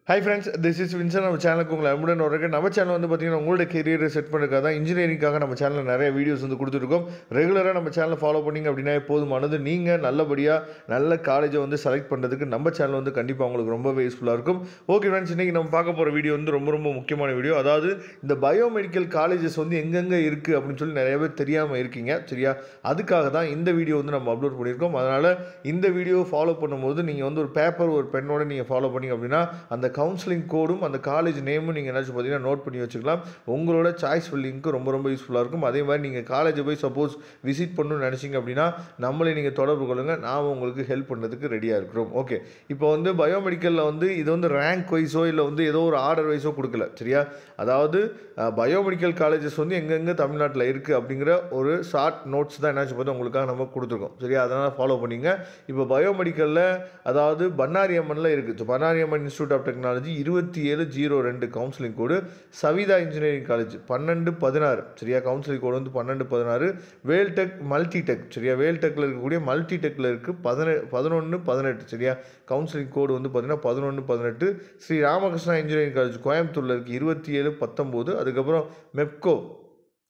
Hi friends, this is Vincent. நம்ம சேனலுக்கு உங்களை அன்புடன் வரவேற்கிறேன். நம்ம சேனல் வந்து பார்த்தீங்கன்னா உங்களோட கெரியரை செட் பண்ணுறதுக்காக தான் இன்ஜினியரிங்காக நம்ம சேனலில் நிறைய வீடியோஸ் வந்து கொடுத்துருக்கோம். ரெகுலராக நம்ம சேனலை ஃபாலோ பண்ணிங்க அப்படின்னா போதுமானது. நீங்கள் நல்லபடியாக நல்ல காலேஜை வந்து செலக்ட் பண்ணுறதுக்கு நம்ம சேனல் வந்து கண்டிப்பாக உங்களுக்கு ரொம்பவே யூஸ்ஃபுல்லாக இருக்கும். ஓகே ஃப்ரெண்ட்ஸ், இன்றைக்கி நம்ம பார்க்க போகிற வீடியோ வந்து ரொம்ப முக்கியமான வீடியோ. அதாவது இந்த பயோமெடிக்கல் காலேஜஸ் வந்து எங்கெங்கே இருக்குது அப்படின்னு சொல்லி நிறைய பேர் தெரியாமல் இருக்கீங்க, சரியா? அதுக்காக தான் இந்த வீடியோ வந்து நம்ம அப்லோட் பண்ணியிருக்கோம். அதனால் இந்த வீடியோ ஃபாலோ பண்ணும்போது நீங்கள் வந்து ஒரு பேப்பர் ஒரு பெண்ணோட நீங்கள் ஃபாலோ பண்ணிங்க அப்படின்னா அந்த கவுன்சிலிங் கோடும் அந்த காலேஜ் நேமும் நீங்கள் என்னாச்சும் பார்த்தீங்கன்னா நோட் பண்ணி வச்சுக்கலாம். உங்களோட சாய்ஸ் ஃபில்லிங்க்கு ரொம்ப யூஸ்ஃபுல்லாக இருக்கும். அதே மாதிரி நீங்கள் காலேஜை போய் சப்போஸ் விசிட் பண்ணணும்னு நினச்சிங்க அப்படின்னா நம்மளே நீங்கள் தொடர்பு கொள்ளுங்கள். நாம் உங்களுக்கு ஹெல்ப் பண்ணுறதுக்கு ரெடியாக இருக்கிறோம். ஓகே, இப்போ வந்து பயோமெடிக்கலில் வந்து இது வந்து ரேங்க் வைஸோ இல்லை வந்து ஏதோ ஒரு ஆர்டர் வைஸோ கொடுக்கல, சரியா? அதாவது பயோமெடிக்கல் காலேஜஸ் வந்து எங்கெங்கே தமிழ்நாட்டில் இருக்குது அப்படிங்கிற ஒரு ஷார்ட் நோட்ஸ் தான் என்னாச்சும் பார்த்து உங்களுக்காக நம்ம கொடுத்துருக்கோம், சரியா? அதனால் ஃபாலோ பண்ணிங்க. இப்போ பயோமெடிக்கலில் அதாவது பண்ணாரி அம்மனில் இருக்குது. Bannari Amman institute of technology 2702 counselling code. Saveetha engineering college 1216, சரியா? கவுன்சிலிங் கோடு வந்து 1216. வேல்டெக் மல்டிடெக், சரியா? வேல்டெக்கில் இருக்கக்கூடிய மல்டிடெக்கில் இருக்குது 1118, சரியா? கவுன்சிலிங் கோடு வந்து பார்த்தீங்கன்னா 1118. ஸ்ரீ ராமகிருஷ்ணா இன்ஜினியரிங் காலேஜ் கோயம்புத்தூரில் இருக்குது 2719. அதுக்கப்புறம் மெப்கோ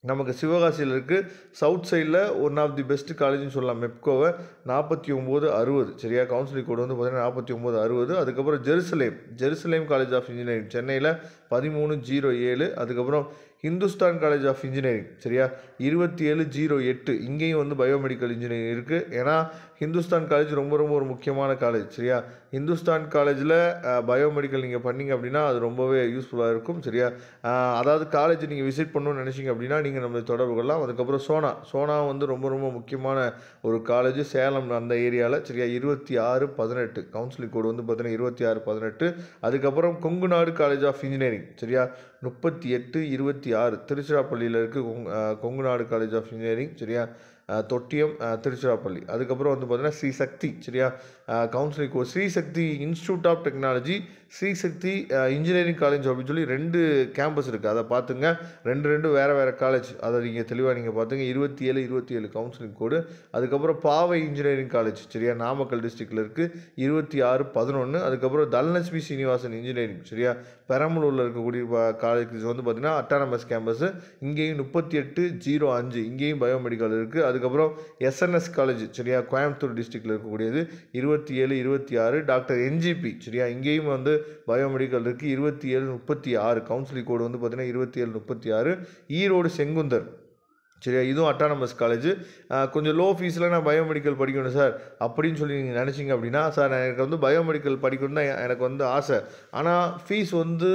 நமக்கு சிவகாசியில் இருக்குது. சவுத் சைடில் ஒன் ஆஃப் தி பெஸ்ட் காலேஜ்னு சொல்லலாம் மெப்கோவை, 4960, சரியா? கவுன்சிலிங் கோடு வந்து பார்த்தீங்கன்னா 4960. அதுக்கப்புறம் ஜெருசலேம் காலேஜ் ஆஃப் இன்ஜினியரிங் சென்னையில் 1307. அதுக்கப்புறம் ஹிந்துஸ்தான் காலேஜ் ஆஃப் இன்ஜினியரிங், சரியா? 2708. இங்கேயும் வந்து பயோமெடிக்கல் இன்ஜினியரிங் இருக்குது. ஏன்னா ஹிந்துஸ்தான் காலேஜ் ரொம்ப ஒரு முக்கியமான காலேஜ், சரியா? ஹிந்துஸ்தான் காலேஜில் பயோமெடிக்கல் நீங்கள் பண்ணிங்க அப்படின்னா அது ரொம்பவே யூஸ்ஃபுல்லாக இருக்கும், சரியா? அதாவது காலேஜ் நீங்கள் விசிட் பண்ணணும்னு நினச்சிங்க அப்படின்னா நீங்கள் நம்மளை தொடர்பு கொள்ளலாம். அதுக்கப்புறம் சோனா வந்து ரொம்ப முக்கியமான ஒரு காலேஜ் சேலம் அந்த ஏரியாவில், சரியா? 2618. கவுன்சிலிங் கோடு வந்து பார்த்தீங்கன்னா 2618. அதுக்கப்புறம் கொங்கு நாடு காலேஜ் ஆஃப் இன்ஜினியரிங், சரியா? 3826 திருச்சிராப்பள்ளியில் இருக்குது. கொங்கு நாடு காலேஜ் ஆஃப் இன்ஜினியரிங், சரியா? தொட்டியம் திருச்சிராப்பள்ளி. அதுக்கப்புறம் வந்து பார்த்தீங்கன்னா ஸ்ரீ சக்தி, சரியா? Counselling course Sri Sakthi institute of technology, Sri Sakthi engineering college அப்படின்னு சொல்லி 2 கேம்பஸ் இருக்குது. அதை பார்த்துங்க. ரெண்டு வேறு காலேஜ், அதை நீங்கள் தெளிவாக நீங்கள் பார்த்துங்க. 2727 கவுன்சிலிங் கோடு. அதுக்கப்புறம் பாவை இன்ஜினியரிங் காலேஜ், சரியா? நாமக்கல் டிஸ்ட்ரிக்டில் இருக்குது 2611. அதுக்கப்புறம் தனலட்சுமி சீனிவாசன் இன்ஜினியரிங், சரியா? பெரம்பலூரில் இருக்கக்கூடிய காலேஜ் வந்து பார்த்திங்கன்னா அட்டானமஸ் கேம்பஸ். இங்கேயும் 3805, இங்கேயும் பயோமெடிக்கல் இருக்குது. அதுக்கப்புறம் எஸ்என்எஸ் காலேஜ், சரியா? கோயம்புத்தூர் டிஸ்ட்ரிக்டில் இருக்கக்கூடியது 2726. டாக்டர் என்ஜிபி, சரியா? இங்கேயும் வந்து பயோமெடிக்கல் இருக்குது 2736. கவுன்சிலிங் கோடு வந்து பார்த்தீங்கன்னா 2736. ஈரோடு செங்குந்தர், சரியா? இதுவும் அட்டானமஸ் காலேஜ். கொஞ்சம் லோ ஃபீஸில் நான் பயோமெடிக்கல் படிக்கணும் சார் அப்படின்னு சொல்லி நீங்கள் நினச்சிங்க அப்படின்னா, சார் எனக்கு வந்து பயோமெடிக்கல் படிக்கணும் தான் எனக்கு வந்து ஆசை, ஆனால் ஃபீஸ் வந்து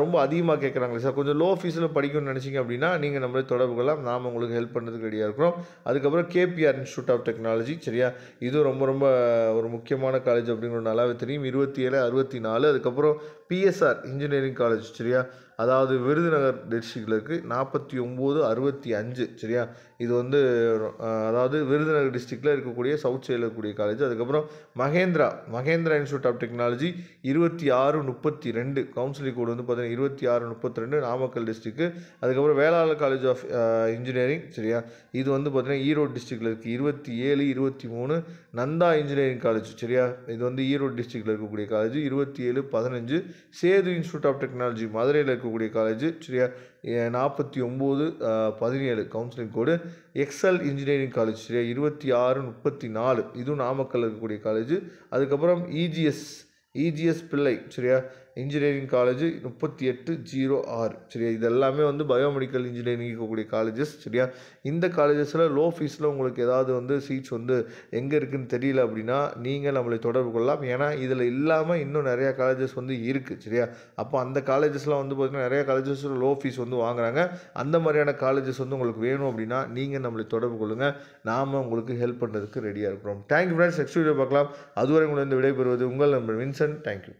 ரொம்ப அதிகமாக கேட்குறாங்களே சார், கொஞ்சம் லோ ஃபீஸில் படிக்கணும்னு நினச்சிங்க அப்படின்னா நீங்கள் நம்மளே தொடர்பு கொள்ளலாம். நாம் உங்களுக்கு ஹெல்ப் பண்ணுறதுக்கு ரெடியாக இருக்கிறோம். அதுக்கப்புறம் கேபிஆர் இன்ஸ்டியூட் ஆஃப் டெக்னாலஜி, சரியா? இதுவும் ரொம்ப ஒரு முக்கியமான காலேஜ் அப்படிங்கிற நல்லாவே தெரியும். 2764. அதுக்கப்புறம் பிஎஸ்ஆர் இன்ஜினியரிங் காலேஜ், சரியா? அதாவது விருதுநகர் டிஸ்ட்ரிக்டில் இருக்குது 4965, சரியா? இது வந்து அதாவது விருதுநகர் டிஸ்ட்ரிக்டில் இருக்கக்கூடிய சவுத் சைடில் இருக்கக்கூடிய காலேஜ். அதுக்கப்புறம் Mahendra institute of technology 2632. Counselling code வந்து பார்த்தீங்கன்னா 2632, நாமக்கல் டிஸ்ட்ரிக்ட். அதுக்கப்புறம் வேளாளர் காலேஜ் ஆஃப் இன்ஜினியரிங், சரியா? இது வந்து பார்த்தீங்கன்னா ஈரோடு டிஸ்ட்ரிக்டில் இருக்குது 2723. நந்தா இன்ஜினியரிங் காலேஜ், சரியா? இது வந்து ஈரோடு டிஸ்ட்ரிக்டில் இருக்கக்கூடிய college 2715. Sethu institute of technology மதுரையில் இருக்கக்கூடிய காலேஜ், சரியா? 4917 counselling code. Excel engineering college, சரியா? 2634. இதுவும் நாமக்கல் இருக்கக்கூடிய காலேஜ். அதுக்கப்புறம் இஜிஎஸ் பிள்ளை, சரியா? இன்ஜினியரிங் காலேஜ் 3806, சரியா? இது எல்லாமே வந்து பயோமெடிக்கல் இன்ஜினியரிங் இருக்கக்கூடிய காலேஜஸ், சரியா? இந்த காலேஜஸில் லோ ஃபீஸில் உங்களுக்கு ஏதாவது வந்து சீட்ஸ் வந்து எங்கே இருக்குதுன்னு தெரியல அப்படின்னா நீங்கள் நம்மளை தொடர்பு கொள்ளலாம். ஏன்னா இதில் இல்லாமல் இன்னும் நிறையா காலேஜஸ் வந்து இருக்குது, சரியா? அப்போ அந்த காலேஜஸ்லாம் வந்து பார்த்திங்கன்னா நிறையா காலேஜஸில் லோ ஃபீஸ் வந்து வாங்குறாங்க. அந்த மாதிரியான காலேஜஸ் வந்து உங்களுக்கு வேணும் அப்படின்னா நீங்கள் நம்மளை தொடர்பு கொள்ளுங்கள். நாம் உங்களுக்கு ஹெல்ப் பண்ணுறதுக்கு ரெடியாக இருக்கிறோம். Thank you friends. நெக்ஸ்ட் வீடியோ பார்க்கலாம். அதுவரை உங்களை விடைபெறுவது உங்கள் நண்பர் வின்சென்ட். தேங்க்யூ.